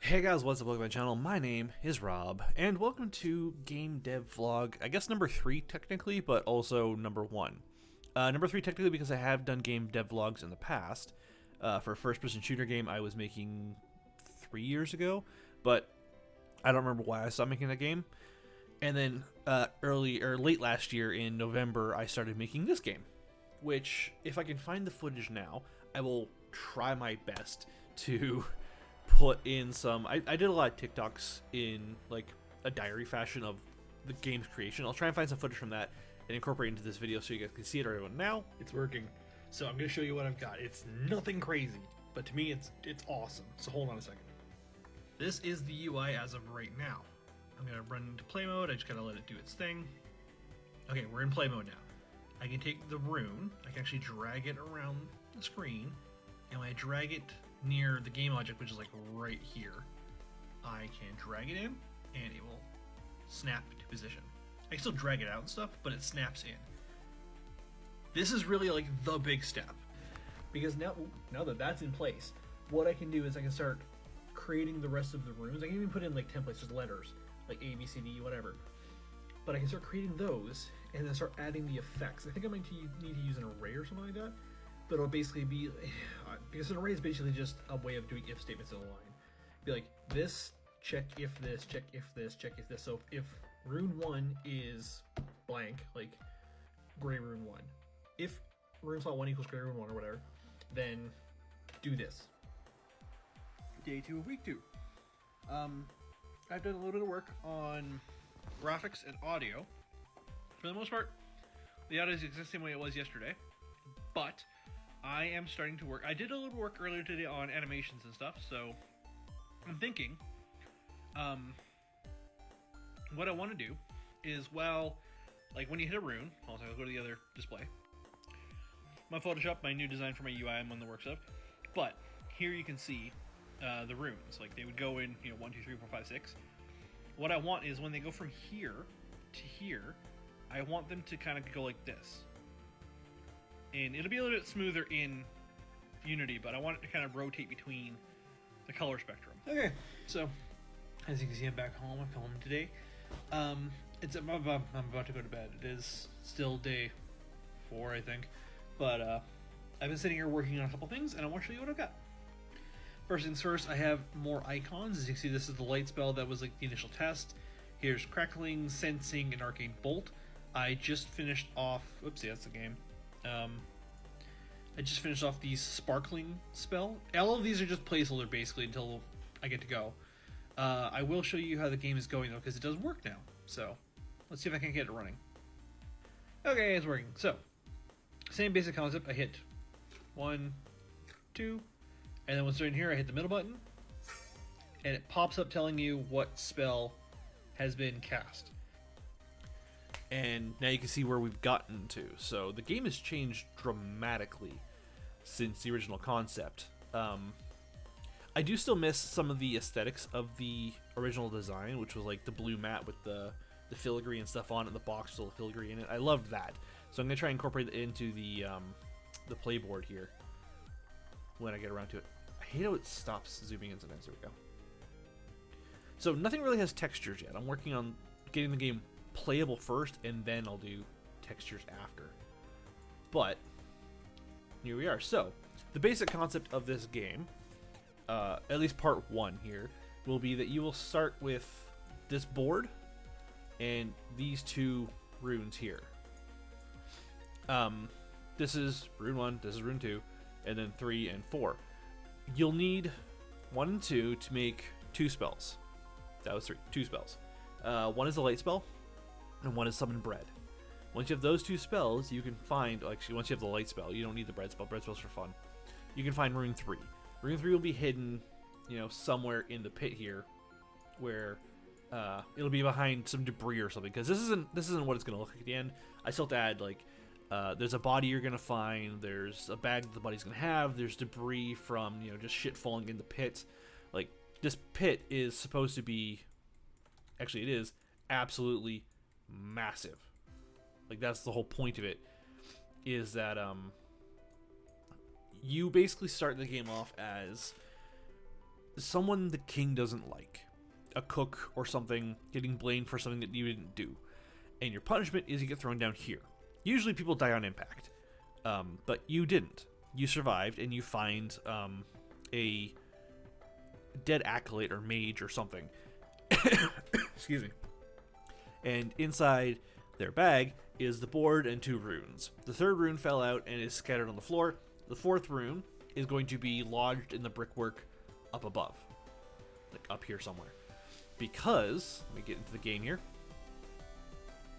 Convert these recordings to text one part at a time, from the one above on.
Hey guys, what's up? Welcome to my channel. My name is Rob, and welcome to Game Dev Vlog. I guess number 3 technically, but also number 1. Number 3 technically because I have done Game Dev Vlogs in the past. For a first-person shooter game I was making 3 years ago, but I don't remember why I stopped making that game. And then late last year in November, I started making this game, which if I can find the footage now, I will try my best to put in some. I did a lot of TikToks in like a diary fashion of the game's creation. I'll try and find some footage from that and incorporate into this video so you guys can see it right now. It's working. So I'm going to show you what I've got. It's nothing crazy, but to me it's awesome. So hold on a second. This is the UI as of right now. I'm going to run into play mode. I just got to let it do its thing. Okay, we're in play mode now. I can take the rune. I can actually drag it around the screen, and when I drag it near the game object, which is like right here, I can drag it in and it will snap to position. I can still drag it out and stuff, but it snaps in. This is really like the big step, because now that that's in place, what I can do is I can start creating the rest of the runes. I can even put in like templates, just letters like A, B, C, D, whatever, but I can start creating those and then start adding the effects. I think I might need to use an array or something like that, but it'll basically be, because an array is basically just a way of doing if statements in a line. Be like, this, check if this, check if this, check if this. So if rune 1 is blank, like gray rune 1, if rune slot 1 equals gray rune 1 or whatever, then do this. Day 2 of week 2. I've done a little bit of work on graphics and audio. For the most part, the audio is the exact same way it was yesterday, but I am starting to work. I did a little work earlier today on animations and stuff, so I'm thinking what I want to do is, well, like when you hit a rune, I'll go to the other display. My Photoshop, my new design for my UI I'm on the works of, but here you can see the runes. Like they would go in, 1, 2, 3, 4, 5, 6. What I want is when they go from here to here, I want them to kind of go like this. And it'll be a little bit smoother in Unity, but I want it to kind of rotate between the color spectrum. Okay, so as you can see, I'm back home. I'm filming today. I'm about to go to bed. It is still day 4, I think, but I've been sitting here working on a couple things, and I want to show you what I've got. First things first, I have more icons. As you can see, this is the light spell that was like the initial test. Here's Crackling, Sensing, and Arcane Bolt. I just finished off. Oopsie, that's the game. I just finished off the Sparkling spell. All of these are just placeholder basically until I get to go. I will show you how the game is going though, because it does work now. So let's see if I can get it running. Okay, it's working. So same basic concept. I hit 1, 2, and then once they're in here, I hit the middle button, and it pops up telling you what spell has been cast. And now you can see where we've gotten to. So the game has changed dramatically since the original concept. I do still miss some of the aesthetics of the original design, which was like the blue mat with the filigree and stuff on it, the box still filigree in it. I loved that. So I'm going to try and incorporate it into the playboard here when I get around to it. I hate how it stops zooming in sometimes. There we go. So nothing really has textures yet. I'm working on getting the game playable first, and then I'll do textures after. But here we are. So the basic concept of this game, at least part 1 here, will be that you will start with this board and these 2 runes here. This is rune 1, this is rune 2, and then 3 and 4. You'll need 1 and 2 to make 2 spells. That was 3, 2 spells. 1 is a light spell, and 1 is summon bread. Once you have those 2 spells, you can find, actually once you have the light spell, you don't need the bread spell. Bread spell's for fun. You can find rune 3. Rune 3 will be hidden, somewhere in the pit here, where it'll be behind some debris or something. Because this isn't what it's gonna look like at the end. I still have to add like, there's a body you're gonna find. There's a bag that the body's gonna have. There's debris from just shit falling in the pit. Like this pit is supposed to be, actually it is absolutely massive. Like that's the whole point of it, is that you basically start the game off as someone the king doesn't like, a cook or something, getting blamed for something that you didn't do, and your punishment is you get thrown down here. Usually people die on impact, but you didn't. You survived, and you find a dead acolyte or mage or something. Excuse me. And inside their bag is the board and 2 runes. The 3rd rune fell out and is scattered on the floor. The 4th rune is going to be lodged in the brickwork up above, like up here somewhere. Because, let me get into the game here,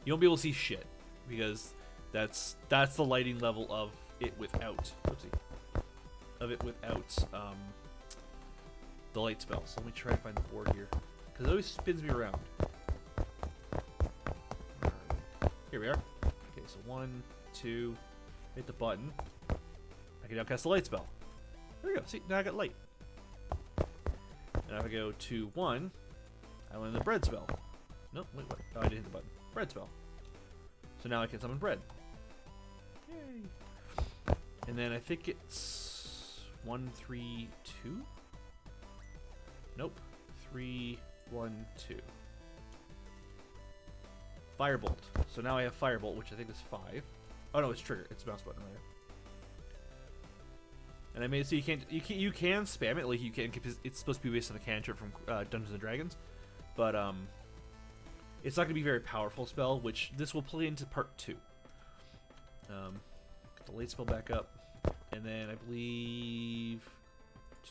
you won't be able to see shit, because that's the lighting level of it without, the light spell. So let me try to find the board here, because it always spins me around. Here we are. Okay, so 1, 2, hit the button. I can now cast the light spell. There we go. See, now I got light. And if I go to 1, I learn the bread spell. Nope, wait, what? Oh, I didn't hit the button. Bread spell. So now I can summon bread. Yay! And then I think it's 1, 3, 2? Nope. 3, 1, 2. Firebolt. So now I have Firebolt, which I think is 5. Oh no, it's trigger. It's mouse button right. And I made it so you can spam it, like you can, because it's supposed to be based on the cantrip from Dungeons and Dragons, but it's not going to be a very powerful spell, which this will play into part 2. Get the light spell back up, and then I believe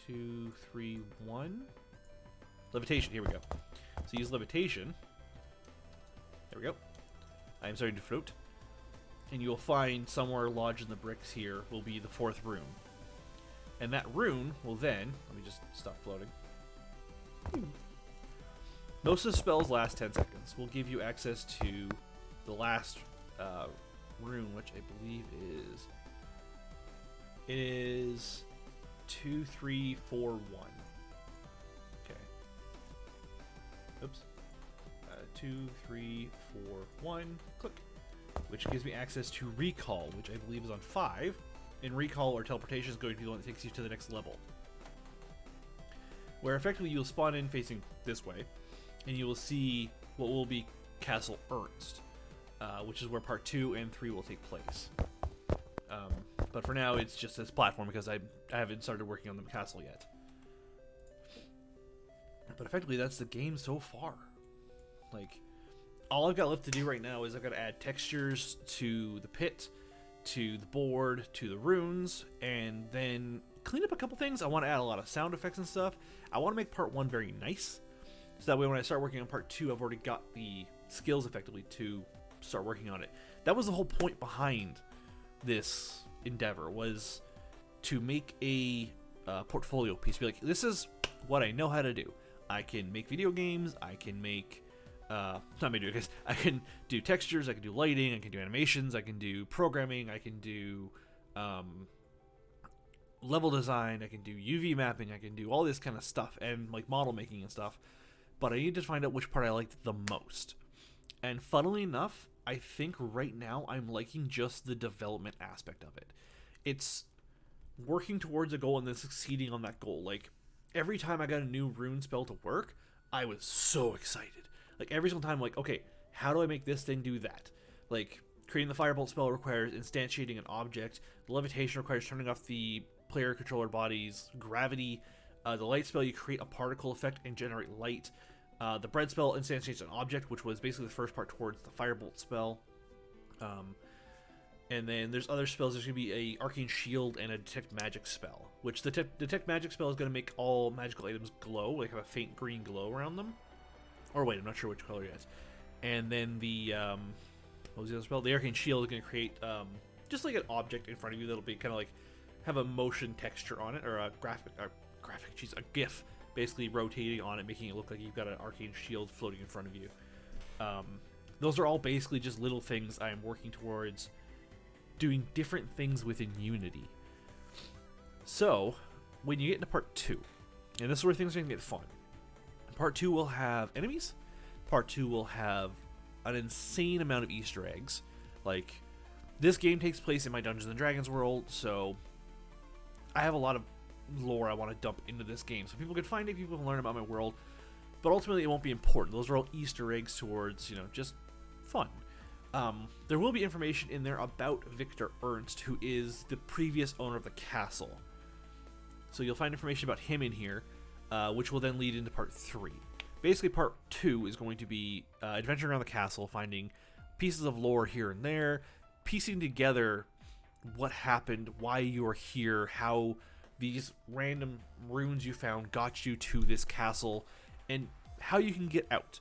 2, 3, 1. Levitation. Here we go. So use levitation. There we go. I am starting to float, and you will find somewhere lodged in the bricks here will be the 4th rune. And that rune will then, let me just stop floating. Most of the spells last 10 seconds. Will give you access to the last rune, which I believe is 2, 3, 4, 1. Okay. Oops. 2, 3, 4, 1. Click. Which gives me access to recall, which I believe is on 5. And recall or teleportation is going to be the one that takes you to the next level, where effectively you'll spawn in facing this way, and you will see what will be Castle Ernst, which is where part 2 and 3 will take place. But for now, it's just this platform because I haven't started working on the castle yet. But effectively, that's the game so far. Like, all I've got left to do right now is I've got to add textures to the pit, to the board, to the runes, and then clean up a couple things. I want to add a lot of sound effects and stuff. I want to make part 1 very nice, so that way when I start working on part 2, I've already got the skills effectively to start working on it. That was the whole point behind this endeavor, was to make a portfolio piece. Be like, this is what I know how to do. I can make video games, I can make not video games, I can do textures, I can do lighting, I can do animations, I can do programming, I can do level design, I can do UV mapping, I can do all this kind of stuff, and like model making and stuff, but I need to find out which part I liked the most. And funnily enough, I think right now I'm liking just the development aspect of it. It's working towards a goal and then succeeding on that goal. Like, every time I got a new rune spell to work, I was so excited. Like, every single time, like, okay, how do I make this thing do that? Like, creating the Firebolt spell requires instantiating an object. The Levitation requires turning off the player controller body's gravity. The Light spell, you create a particle effect and generate light. The Bread spell instantiates an object, which was basically the first part towards the Firebolt spell. And then there's other spells. There's going to be a Arcane Shield and a Detect Magic spell, which the Detect Magic spell is going to make all magical items glow, like have a faint green glow around them. Or wait, I'm not sure which color yet. And then the, what was the other spell? The Arcane Shield is going to create just like an object in front of you that'll be kind of like, have a motion texture on it, or a a GIF, basically rotating on it, making it look like you've got an Arcane Shield floating in front of you. Those are all basically just little things I'm working towards doing different things within Unity. So, when you get into part 2, and this is where things are going to get fun. Part 2 will have enemies. Part 2 will have an insane amount of Easter eggs. Like, this game takes place in my Dungeons and Dragons world, so I have a lot of lore I want to dump into this game. So people can find it, people can learn about my world, but ultimately it won't be important. Those are all Easter eggs towards, you know, just fun. There will be information in there about Victor Ernst, who is the previous owner of the castle. So you'll find information about him in here, which will then lead into part 3. Basically, part 2 is going to be adventuring around the castle, finding pieces of lore here and there, piecing together what happened, why you are here, how these random runes you found got you to this castle, and how you can get out.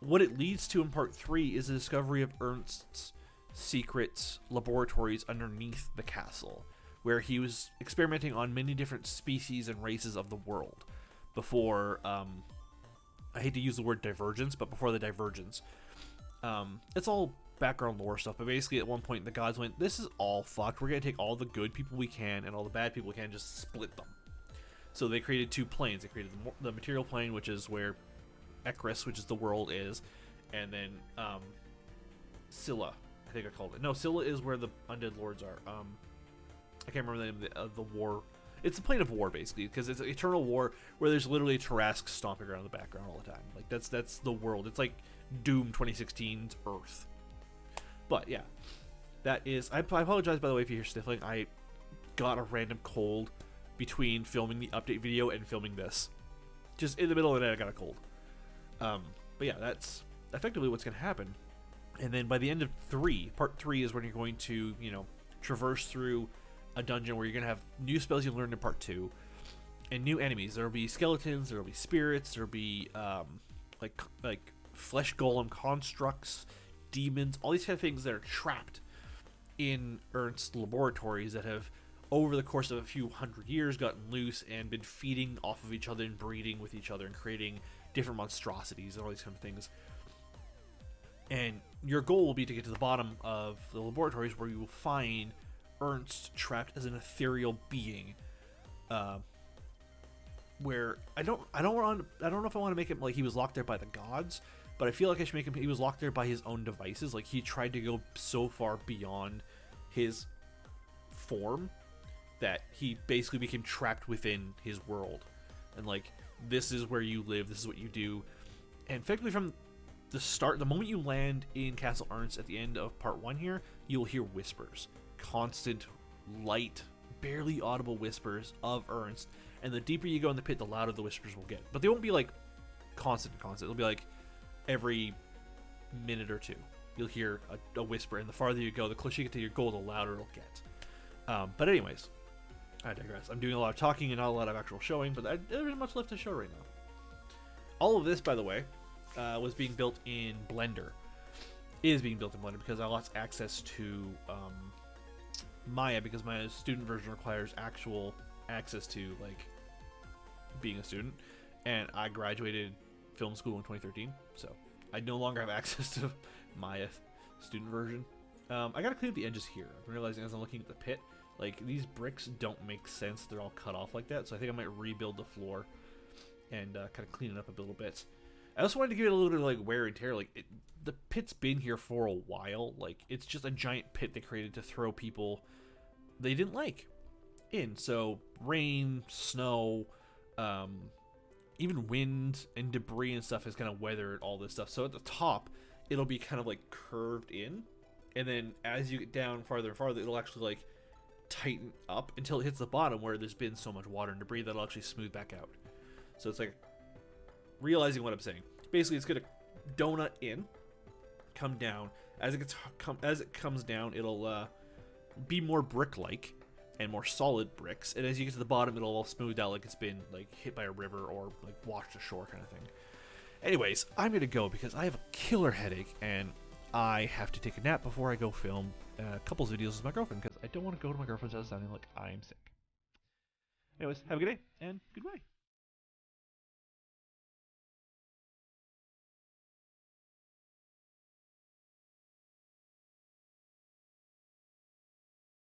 What it leads to in part 3 is the discovery of Ernst's secret laboratories underneath the castle, where he was experimenting on many different species and races of the world before, I hate to use the word divergence, but before the divergence. It's all background lore stuff, but basically at one point the gods went, this is all fucked, we're going to take all the good people we can and all the bad people we can and just split them. So they created 2 planes. They created the material plane, which is where Ekris, which is the world, is, and then Scylla, I think I called it. No, Scylla is where the undead lords are. I can't remember the name of the war. It's a plane of war, basically, because it's an eternal war where there's literally Tarrasque stomping around in the background all the time. Like, that's the world. It's like Doom 2016's Earth. But yeah, that is. I apologize, by the way, if you hear sniffling. I got a random cold between filming the update video and filming this. Just in the middle of the night, I got a cold. But yeah, that's effectively what's going to happen. And then by the end of part 3 is when you're going to, you know, traverse through a dungeon where you're going to have new spells you learned in part 2 and new enemies. There'll be skeletons, there'll be spirits, there'll be like flesh golem constructs, demons, all these kind of things that are trapped in Ernst's laboratories that have, over the course of a few hundred years, gotten loose and been feeding off of each other and breeding with each other and creating different monstrosities and all these kind of things. And your goal will be to get to the bottom of the laboratories, where you will find Ernst trapped as an ethereal being. Where I don't know if I want to make it like he was locked there by the gods, but I feel like I should make him, he was locked there by his own devices. Like, he tried to go so far beyond his form that he basically became trapped within his world. And like, this is where you live, this is what you do. And effectively from the start, the moment you land in Castle Ernst at the end of part 1 here, you'll hear whispers. Constant, light, barely audible whispers of Ernst. And the deeper you go in the pit, the louder the whispers will get. But they won't be like constant. It'll be like every minute or two. You'll hear a whisper, and the farther you go, the closer you get to your goal, the louder it'll get. But anyways, I digress. I'm doing a lot of talking and not a lot of actual showing, but there isn't much left to show right now. All of this, by the way, was being built in Blender. Is being built in Blender because I lost access to Maya, because my student version requires actual access to like being a student, and I graduated film school in 2013, so I no longer have access to Maya student version. I gotta clean up the edges here. I'm realizing as I'm looking at the pit, like, these bricks don't make sense. They're all cut off like that, so I think I might rebuild the floor and kind of clean it up a little bit. I also wanted to give it a little bit of like wear and tear. Like, the pit's been here for a while. Like, it's just a giant pit they created to throw people they didn't like in. So rain, snow, even wind and debris and stuff has kind of weathered all this stuff. So at the top, it'll be kind of like curved in, and then as you get down farther and farther, it'll actually like tighten up until it hits the bottom, where there's been so much water and debris that it'll actually smooth back out. So it's like realizing what I'm saying. Basically, it's gonna donut in, come down. As it comes down, it'll be more brick-like and more solid bricks. And as you get to the bottom, it'll all smooth out like it's been like hit by a river or like washed ashore kind of thing. Anyways, I'm gonna go because I have a killer headache and I have to take a nap before I go film a couple videos with my girlfriend, because I don't want to go to my girlfriend's house sounding like I'm sick. Anyways, have a good day and goodbye.